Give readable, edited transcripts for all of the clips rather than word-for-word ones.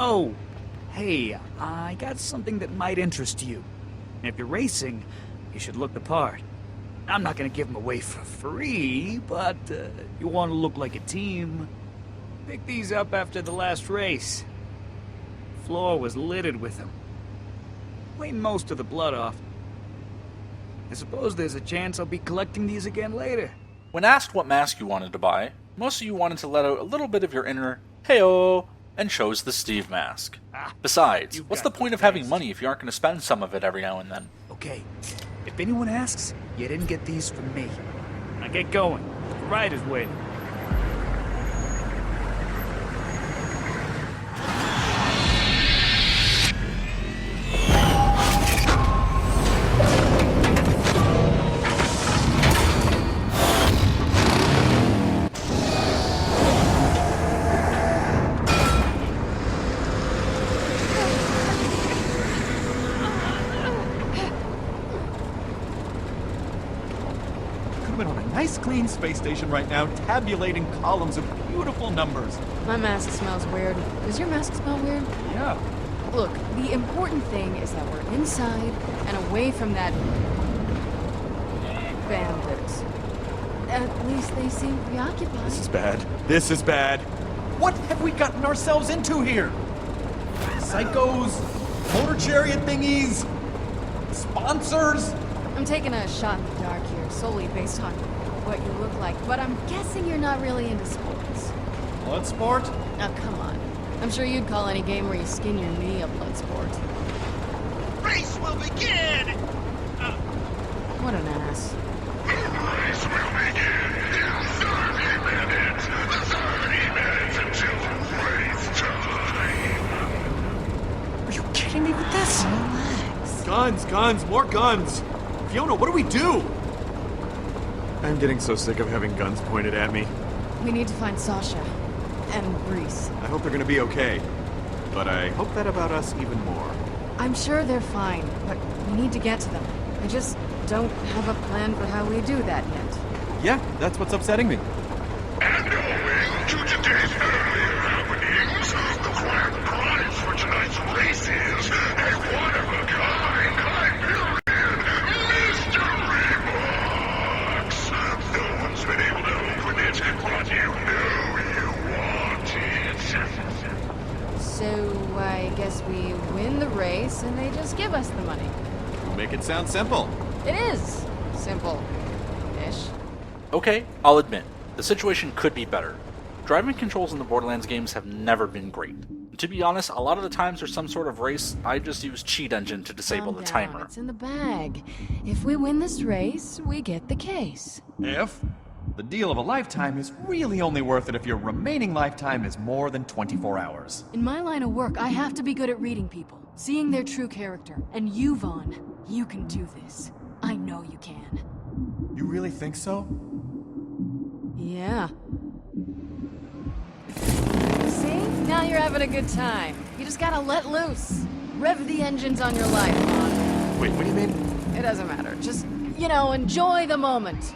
Oh, hey, I got something that might interest you. If you're racing, you should look the part. I'm not gonna give them away for free, but you want to look like a team. Pick these up after the last race. The floor was littered with them. Cleaned most of the blood off. I suppose there's a chance I'll be collecting these again later. When asked what mask you wanted to buy, most of you wanted to let out a little bit of your inner "hey-oh" and chose the Steve mask. Besides, what's the point of having money if you aren't going to spend some of it every now and then? Okay, if anyone asks, you didn't get these from me. Now get going. The ride is waiting. On a nice clean space station right now, tabulating columns of beautiful numbers. My mask smells weird. Does your mask smell weird? Yeah. Look, the important thing is that we're inside and away from that bandit. At least they seem preoccupied. This is bad. This is bad. What have we gotten ourselves into here? Psychos? Motor chariot thingies? Sponsors? I'm taking a shot in the dark here, solely based on what you look like, but I'm guessing you're not really into sports. Blood sport? Oh, come on. I'm sure you'd call any game where you skin your knee a blood sport. Race will begin! What an ass. The race will begin in 30 minutes! 30 minutes until race time! Are you kidding me with this? Relax. Guns, more guns! Fiona, what do we do? I'm getting so sick of having guns pointed at me. We need to find Sasha. And Breeze. I hope they're gonna be okay. But I hope that about us even more. I'm sure they're fine, but we need to get to them. I just don't have a plan for how we do that yet. Yeah, that's what's upsetting me. And owing to today's earlier happenings, the grand prize for tonight's race is a one-of-a-kind Hyperion mystery box! No one's been able to open it, but you know you want it. So I guess we win the race and they just give us the money. You make it sound simple. It is simple-ish. Okay, I'll admit, the situation could be better. Driving controls in the Borderlands games have never been great. To be honest, a lot of the times there's some sort of race, I just use Cheat Engine to disable Calm the down, timer. It's in the bag. If we win this race, we get the case. If? The deal of a lifetime is really only worth it if your remaining lifetime is more than 24 hours. In my line of work, I have to be good at reading people, seeing their true character. And you, Vaughn, you can do this. I know you can. You really think so? Yeah. See? Now you're having a good time. You just gotta let loose. Rev the engines on your life, Vaughn. Wait, what do you mean? It doesn't matter. Just, enjoy the moment.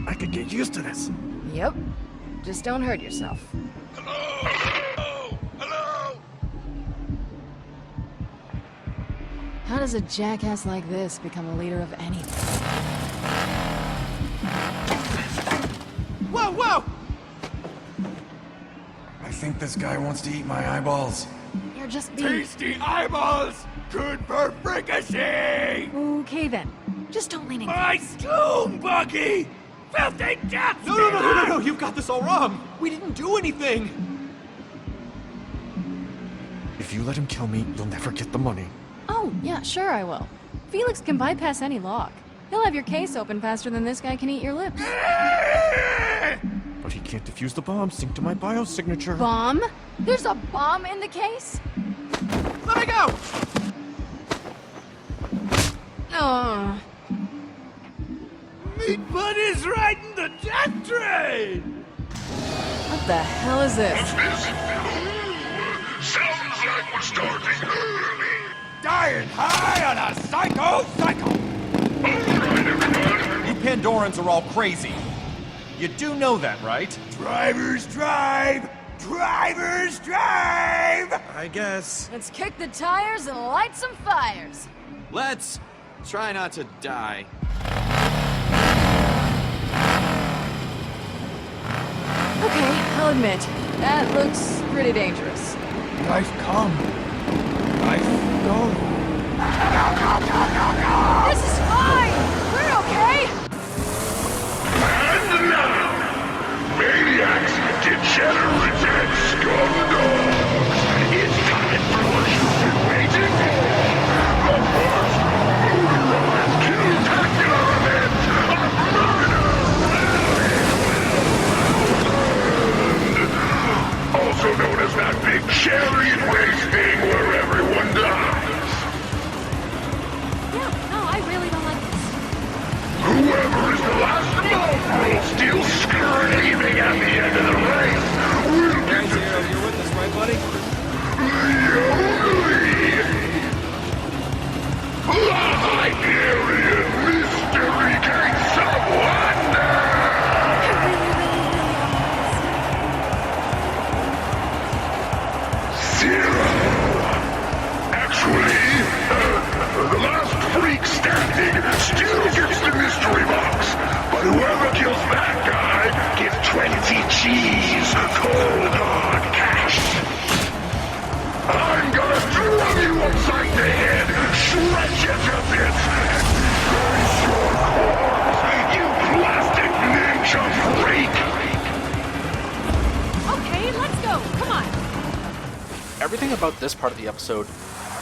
I could get used to this. Yep. Just don't hurt yourself. Hello? Hello? How does a jackass like this become a leader of anything? Whoa, whoa! I think this guy wants to eat my eyeballs. You're just being... Tasty eyeballs! Good for fricassee! Okay then. Just don't lean in. My goon buggy! Filthy death! No, you've got this all wrong! We didn't do anything! If you let him kill me, you'll never get the money. Oh, yeah, sure I will. Felix can bypass any lock. He'll have your case open faster than this guy can eat your lips. But he can't defuse the bomb synced to my biosignature. Bomb? There's a bomb in the case? Let me go! Oh. Meat buddy's riding the death train! What the hell is this? Sounds like we're starting early. Dying high on a psycho! Alright, everybody. You Pandorans are all crazy. You do know that, right? Drivers drive! Drivers drive! I guess. Let's kick the tires and light some fires. Let's try not to die. Okay, I'll admit, that looks pretty dangerous. Life come. Life go. This is fine! We're okay! And now, maniacs, degenerates, and scumdogs, it's time for what you've been waiting for. The first motorized kill-tacular event of Murder World. Also known as that big chariot race thing where everyone dies. Yeah, no, I really don't like this. Whoever is the last mongrel still screaming at the end of the race will get to You're with us, right, buddy? the Hyperion Mystery Gates of Wonder! Zero! Actually, the last freak standing still gets the mystery box, but whoever kills that guy gets 20 G's cold hard cash. I'm gonna drum you upside the head, shred you to bits, and disgrace your corpse, you plastic ninja freak! Okay, let's go. Come on. Everything about this part of the episode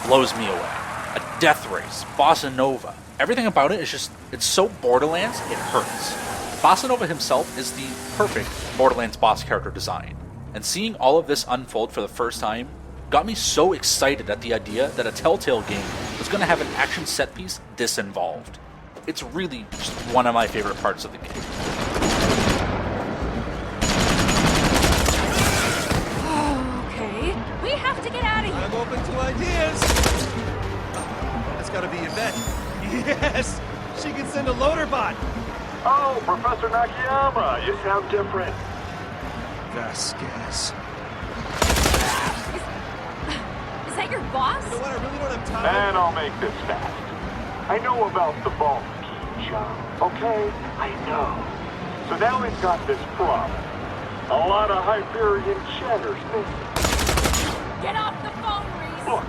blows me away. A death race, Bossa Nova. Everything about it is just, it's so Borderlands, it hurts. Bossa Nova himself is the perfect Borderlands boss character design. And seeing all of this unfold for the first time got me so excited at the idea that a Telltale game was going to have an action set piece this involved. It's really just one of my favorite parts of the game. Okay, we have to get out of here. I'm open to ideas. That's gotta be Yvette. Yes! She can send a loader bot. Oh, Professor Nakayama, you sound different. Vasquez. Is that your boss? You know what? I really don't have time. And I'll make this fast. I know about the vault key, John. Okay? I know. So now we've got this problem. A lot of Hyperion cheddars missing. Get off the phone, Reese. Look,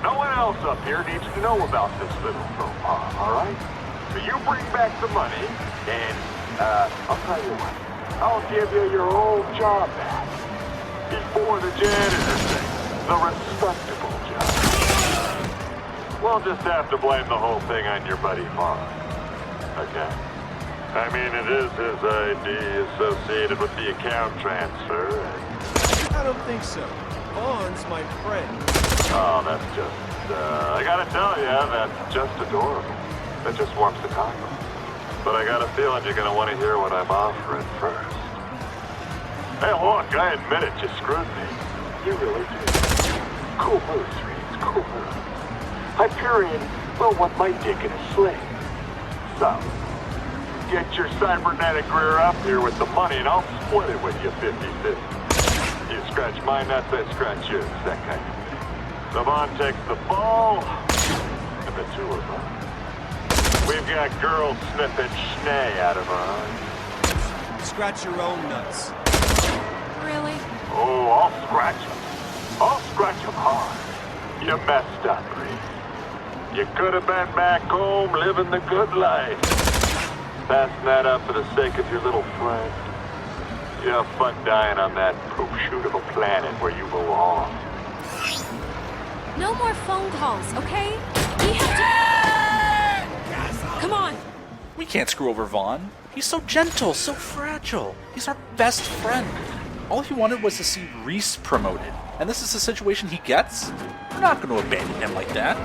no one else up here needs to know about this little faux pas, all right? So you bring back the money, and, I'll tell you what. I'll give you your old job back. Before the janitor thing. The respectable job. We'll just have to blame the whole thing on your buddy Vaughn. Okay? I mean, it is his ID associated with the account transfer. I don't think so. Vaughn's my friend. Oh, that's just, I gotta tell you, that's just adorable. That just warms the cockle. But I got a feeling you're gonna want to hear what I'm offering first. Hey, look, I admit it, you screwed me. You really did. Cool moves, Reeds, cool moves. Hyperion will want my dick in a sling. So, get your cybernetic rear up here with the money and I'll split it with you 50-50. You scratch my nuts, I scratch yours, that kind of thing. Savon takes the ball, and the two of us. We've got girls sniffing schnee out of our eyes. Scratch your own nuts. Really? Oh, I'll scratch them. I'll scratch them hard. You messed up, Reese. You could have been back home living the good life. Passing that up for the sake of your little friend. You have fun dying on that poop-shootable planet where you belong. No more phone calls, okay? We have to... Come on. We can't screw over Vaughn. He's so gentle, so fragile. He's our best friend. All he wanted was to see Reese promoted. And this is the situation he gets? We're not going to abandon him like that.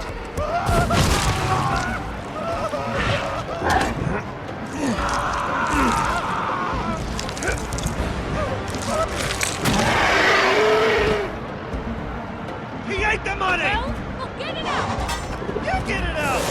He ate the money! Well, get it out. You get it out!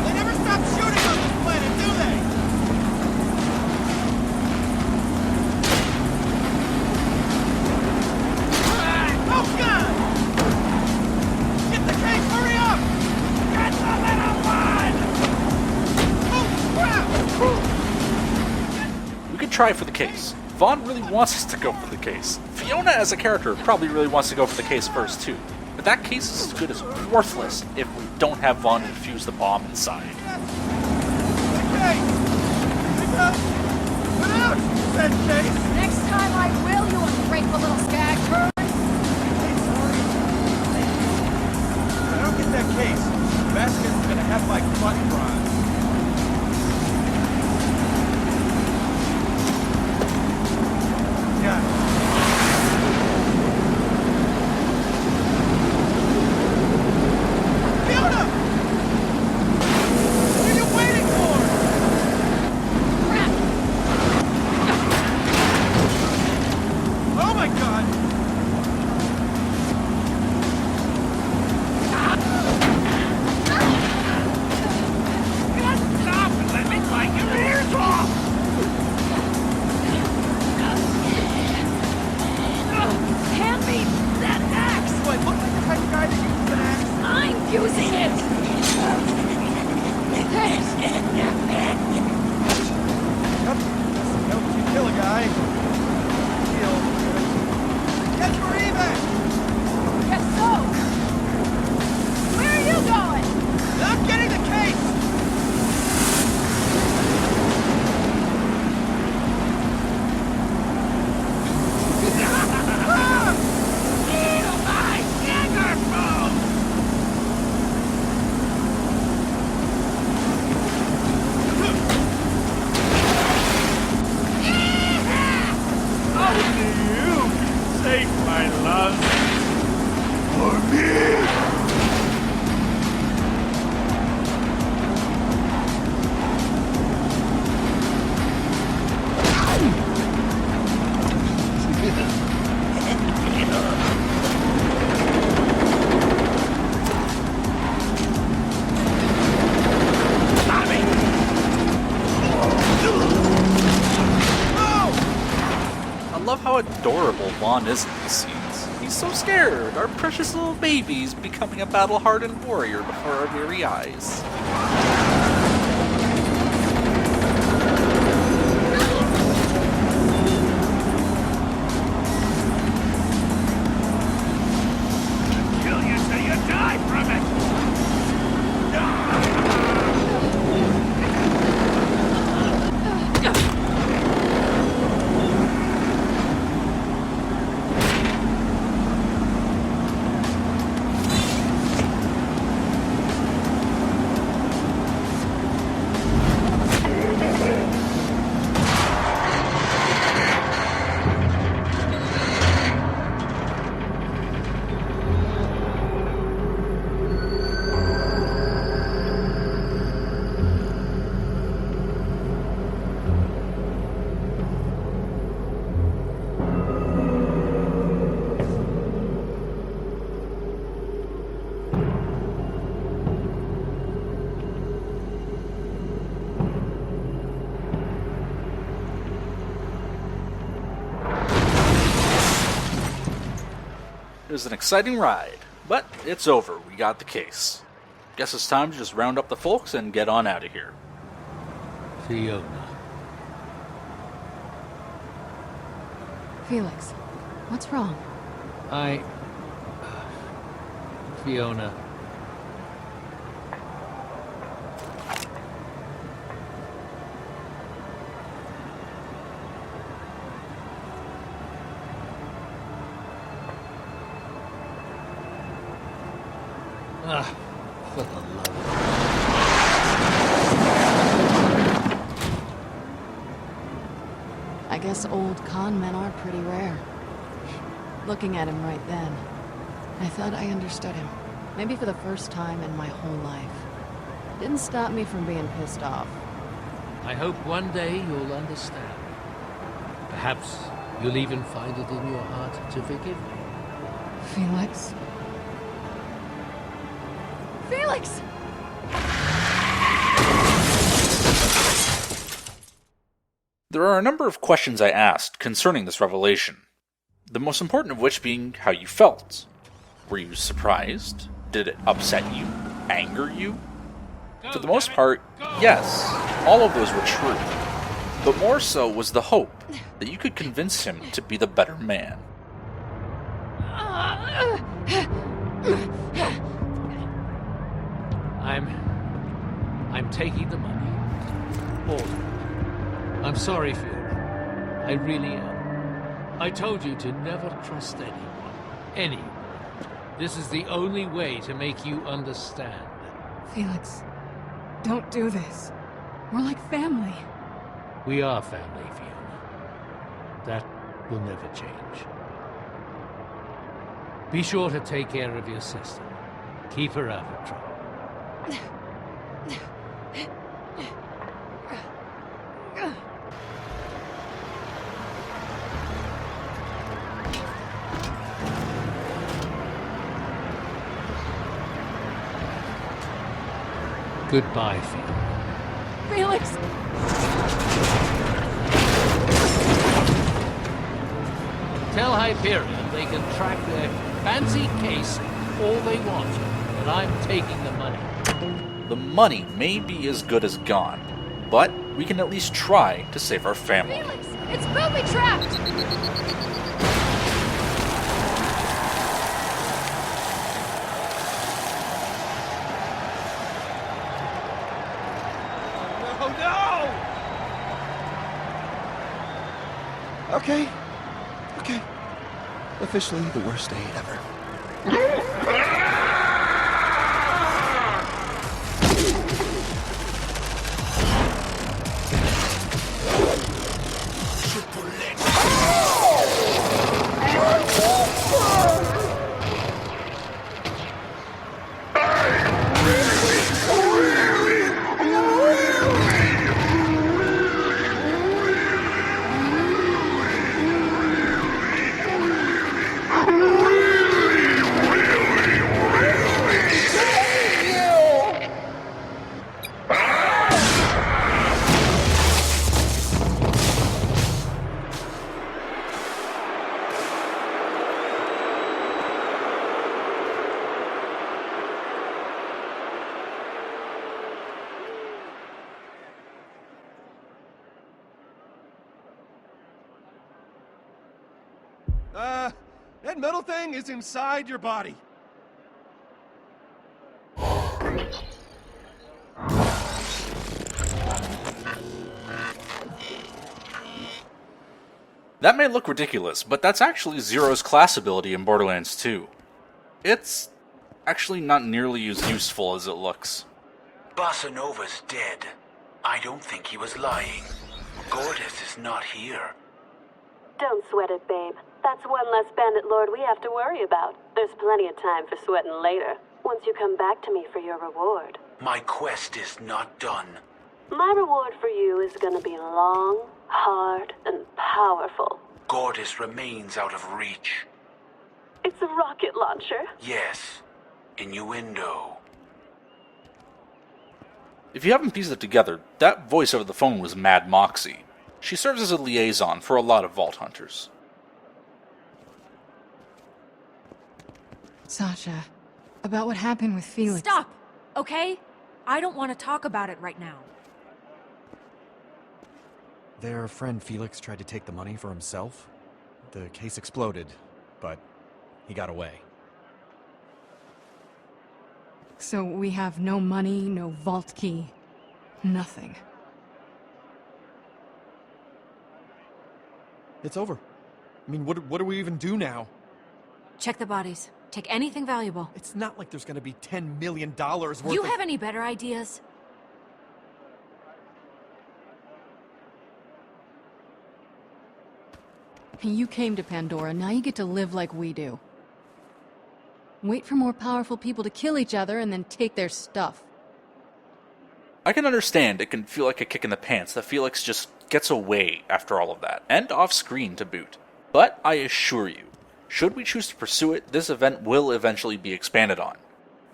They never stop shooting on this planet, do they? Oh, God! Get the case, hurry up! Get the little one! Oh, crap! We could try for the case. Vaughn really wants us to go for the case. Fiona as a character probably really wants to go for the case first too. But that case is as good as worthless if we don't have Vaughn defuse the bomb inside. Okay! Pick up! Put out! Said case! Next time I will, you ungrateful little skag bird! Hey, sorry. If I don't get that case, Vasquez is gonna have my butt prize. Yeah. Fiona! What are you waiting for? Crap! Oh my God! Stop and let me bite your ears off! Hand me that axe! Do I look like the type of guy that uses an axe? I'm using it! Yep. Helps you kill a guy. Deal. Get for eBay! Guess so! Where are you going? I'm getting the case! Ew, my finger food! Only you can save my love. For me! I love how adorable Vaughn is in these scenes. He's so scared. Our precious little baby's becoming a battle-hardened warrior before our very eyes. Kill you till you die from it! It was an exciting ride, but it's over. We got the case. Guess it's time to just round up the folks and get on out of here. Fiona. Felix, what's wrong? Fiona. For the love of... I guess old con men are pretty rare. Looking at him right then, I thought I understood him. Maybe for the first time in my whole life. Didn't stop me from being pissed off. I hope one day you'll understand. Perhaps you'll even find it in your heart to forgive me. Felix? Felix! There are a number of questions I asked concerning this revelation, the most important of which being how you felt. Were you surprised? Did it upset you? Anger you? For the most part, yes, all of those were true. But more so was the hope that you could convince him to be the better man. I'm taking the money. All of it. I'm sorry, Fiona. I really am. I told you to never trust anyone. Anyone. This is the only way to make you understand. Felix, don't do this. We're like family. We are family, Fiona. That will never change. Be sure to take care of your sister. Keep her out of trouble. Goodbye, Fiona. Felix! Tell Hyperion they can track their fancy case all they want, but I'm taking the money. The money may be as good as gone, but we can at least try to save our family. Felix! It's booby-trapped! Okay. Officially the worst day ever. That metal thing is inside your body. That may look ridiculous, but that's actually Zero's class ability in Borderlands 2. It's actually not nearly as useful as it looks. Bossa Nova's dead. I don't think he was lying. Gortys is not here. Don't sweat it, babe. That's one less bandit lord we have to worry about. There's plenty of time for sweating later, once you come back to me for your reward. My quest is not done. My reward for you is gonna be long, hard, and powerful. Gortys remains out of reach. It's a rocket launcher. Yes. Innuendo. If you haven't pieced it together, that voice over the phone was Mad Moxie. She serves as a liaison for a lot of Vault Hunters. Sasha, about what happened with Felix. Stop! Okay? I don't want to talk about it right now. Their friend Felix tried to take the money for himself. The case exploded, but he got away. So we have no money, no vault key, nothing. It's over. I mean, what do we even do now? Check the bodies. Take anything valuable. It's not like there's gonna be $10 million worth You of... have any better ideas? You came to Pandora, now you get to live like we do. Wait for more powerful people to kill each other and then take their stuff. I can understand it can feel like a kick in the pants that Felix just gets away after all of that, and off-screen to boot. But I assure you, Should we choose to pursue it, this event will eventually be expanded on.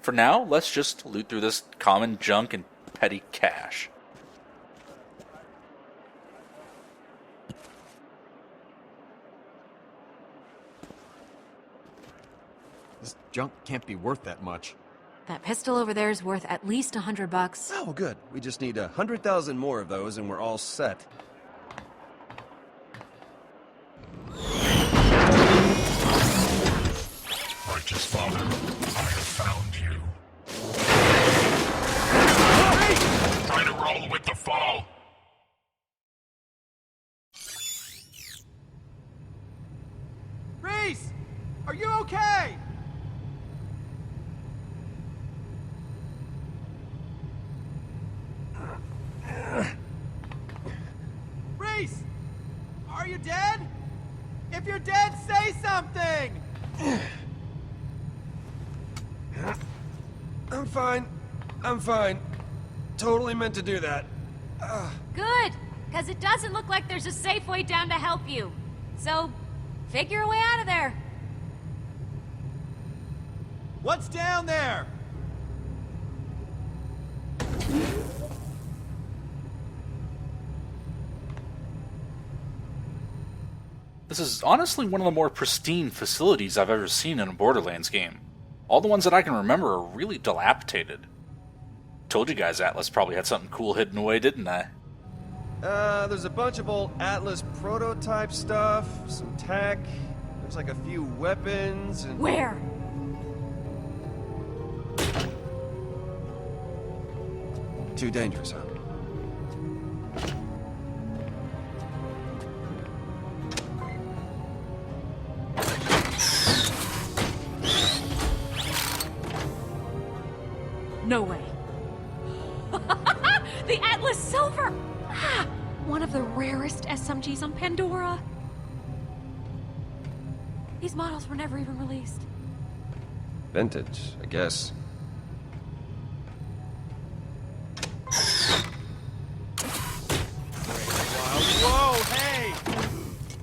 For now, let's just loot through this common junk and petty cash. This junk can't be worth that much. That pistol over there is worth at least $100. Oh, good. We just need 100,000 more of those and we're all set. Righteous Father, I have found you. Try to roll with the fall. Reese! Are you okay? Reese! Are you dead? If you're dead, say something! I'm fine. I'm fine. Totally meant to do that. Good, because it doesn't look like there's a safe way down to help you. So, figure a way out of there. What's down there? This is honestly one of the more pristine facilities I've ever seen in a Borderlands game. All the ones that I can remember are really dilapidated. Told you guys Atlas probably had something cool hidden away, didn't I? There's a bunch of old Atlas prototype stuff, some tech, there's like a few weapons and... Where? Too dangerous, huh? No way. The Atlas Silver! Ah, one of the rarest SMGs on Pandora. These models were never even released. Vintage, I guess. Whoa, hey!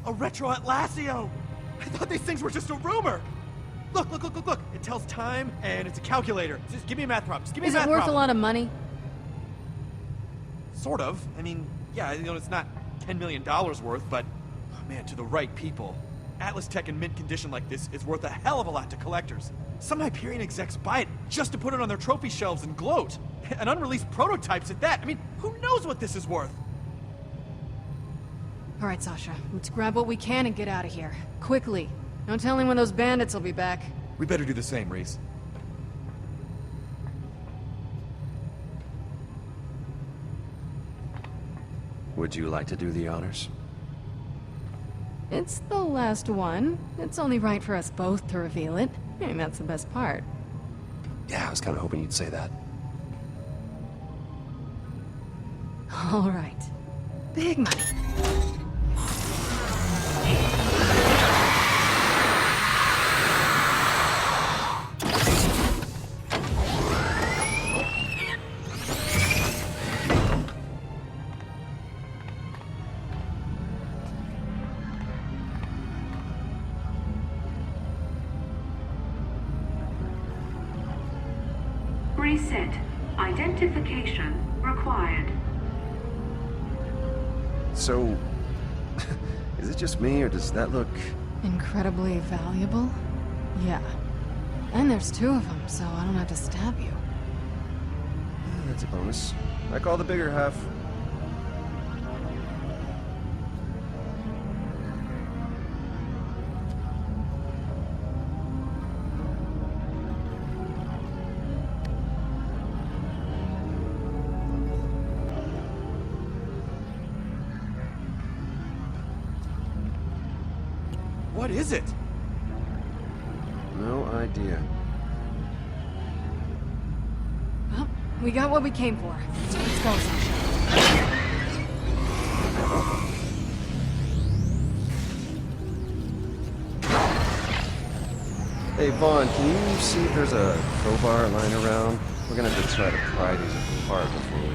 A retro Atlasio! I thought these things were just a rumor! Look! It tells time, and it's a calculator. Just give me a math problem. Just give me a math problem. Is it worth a lot of money? Sort of. I mean, yeah, it's not $10 million worth, but, oh man, to the right people. Atlas tech in mint condition like this is worth a hell of a lot to collectors. Some Hyperion execs buy it just to put it on their trophy shelves and gloat. And unreleased prototypes at that. I mean, who knows what this is worth? All right, Sasha, let's grab what we can and get out of here. Quickly. No telling when those bandits will be back. We better do the same, Reese. Would you like to do the honors? It's the last one. It's only right for us both to reveal it. I mean, that's the best part. Yeah, I was kind of hoping you'd say that. All right. Big money. Reset. Identification required. So, is it just me, or does that look... Incredibly valuable? Yeah. And there's two of them, so I don't have to stab you. That's a bonus. I call the bigger half. What is it? No idea. Well, we got what we came for. So let's go, Sasha. Hey, Vaughn, can you see if there's a crowbar lying around? We're gonna have to try to pry these apart before we...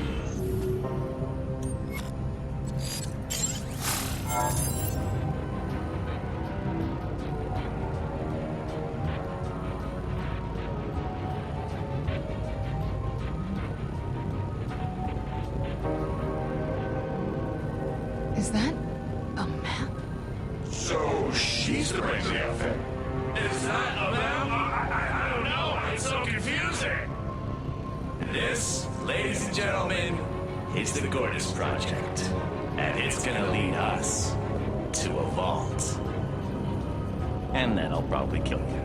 the crazy outfit? Is that about? I don't know. It's so confusing. This, ladies and gentlemen, is the Gortys Project. And it's gonna lead us to a vault. And then I'll probably kill you.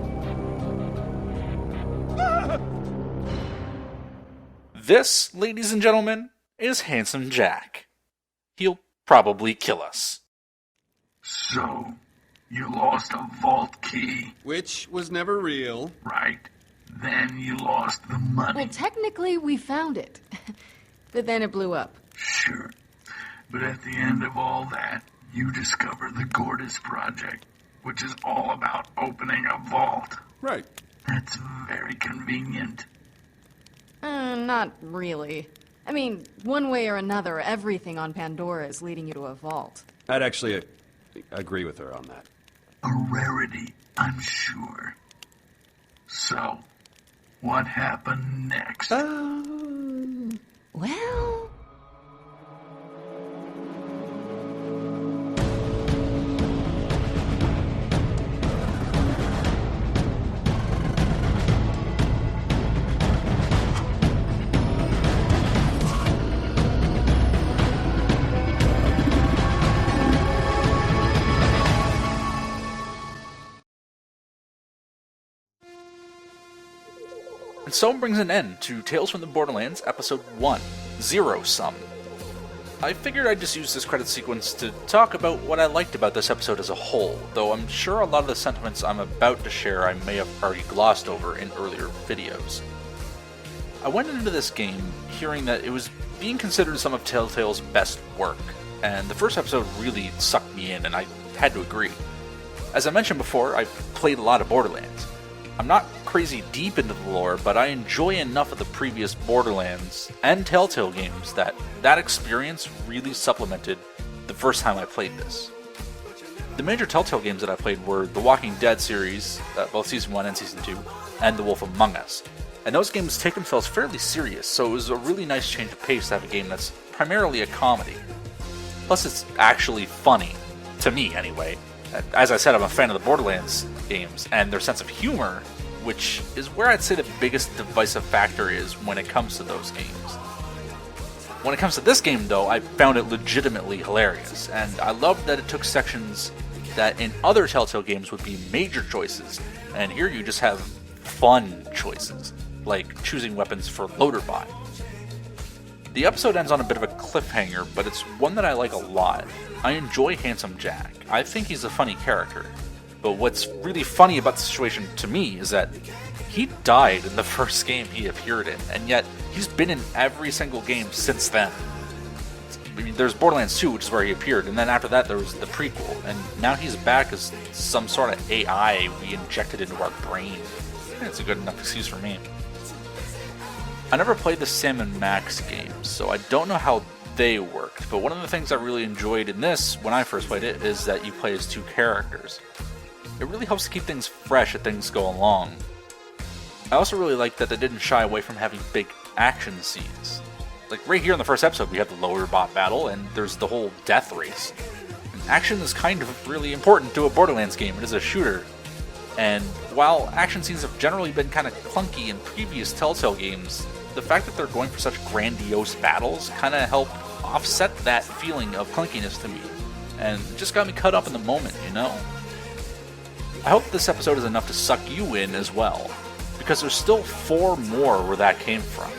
This, ladies and gentlemen, is Handsome Jack. He'll probably kill us. So, you lost a vault key, Which was never real. right? Then you lost the money. Well, technically, we found it. But then it blew up. Sure. But at the end of all that, you discover the Gortys Project, which is all about opening a vault. Right. That's very convenient. Not really. I mean, one way or another, everything on Pandora is leading you to a vault. I'd actually agree with her on that. A rarity, I'm sure. So, what happened next? Well... And so brings an end to Tales from the Borderlands Episode 1, Zero Sum. I figured I'd just use this credit sequence to talk about what I liked about this episode as a whole, though I'm sure a lot of the sentiments I'm about to share I may have already glossed over in earlier videos. I went into this game hearing that it was being considered some of Telltale's best work, and the first episode really sucked me in, and I had to agree. As I mentioned before, I've played a lot of Borderlands. I'm not crazy deep into the lore, but I enjoy enough of the previous Borderlands and Telltale games that experience really supplemented the first time I played this. The major Telltale games that I played were the Walking Dead series, both Season 1 and Season 2, and The Wolf Among Us. And those games take themselves fairly serious, so it was a really nice change of pace to have a game that's primarily a comedy. Plus it's actually funny, to me anyway. As I said, I'm a fan of the Borderlands games and their sense of humor, which is where I'd say the biggest divisive factor is when it comes to those games. When it comes to this game, though, I found it legitimately hilarious, and I loved that it took sections that in other Telltale games would be major choices, and here you just have fun choices, like choosing weapons for Loaderbot. The episode ends on a bit of a cliffhanger, but it's one that I like a lot. I enjoy Handsome Jack. I think he's a funny character. But what's really funny about the situation to me is that he died in the first game he appeared in, and yet he's been in every single game since then. I mean, there's Borderlands 2, which is where he appeared, and then after that there was the prequel, and now he's back as some sort of AI we injected into our brain. It's a good enough excuse for me. I never played the Sam and Max games, so I don't know how they worked, but one of the things I really enjoyed in this, when I first played it, is that you play as two characters. It really helps to keep things fresh as things go along. I also really like that they didn't shy away from having big action scenes. Like right here in the first episode, we have the Loaderbot battle, and there's the whole death race. And action is kind of really important to a Borderlands game. It is a shooter. And while action scenes have generally been kind of clunky in previous Telltale games, the fact that they're going for such grandiose battles kind of helped offset that feeling of clunkiness to me. And it just got me caught up in the moment, you know? I hope this episode is enough to suck you in as well, because there's still 4 more where that came from.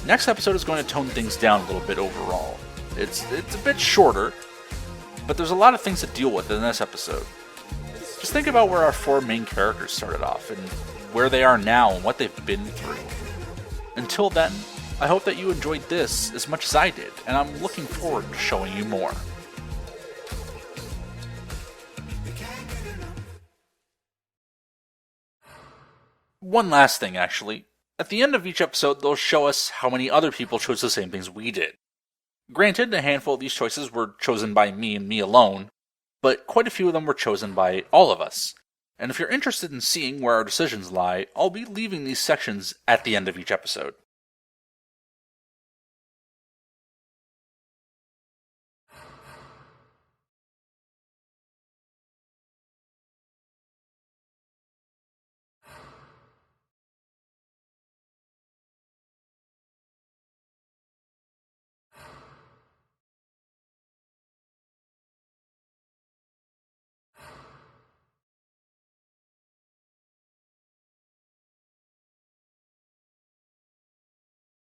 Next episode is going to tone things down a little bit overall. It's a bit shorter, but there's a lot of things to deal with in this episode. Just think about where our 4 main characters started off, and where they are now, and what they've been through. Until then, I hope that you enjoyed this as much as I did, and I'm looking forward to showing you more. One last thing, actually. At the end of each episode, they'll show us how many other people chose the same things we did. Granted, a handful of these choices were chosen by me and me alone, but quite a few of them were chosen by all of us. And if you're interested in seeing where our decisions lie, I'll be leaving these sections at the end of each episode.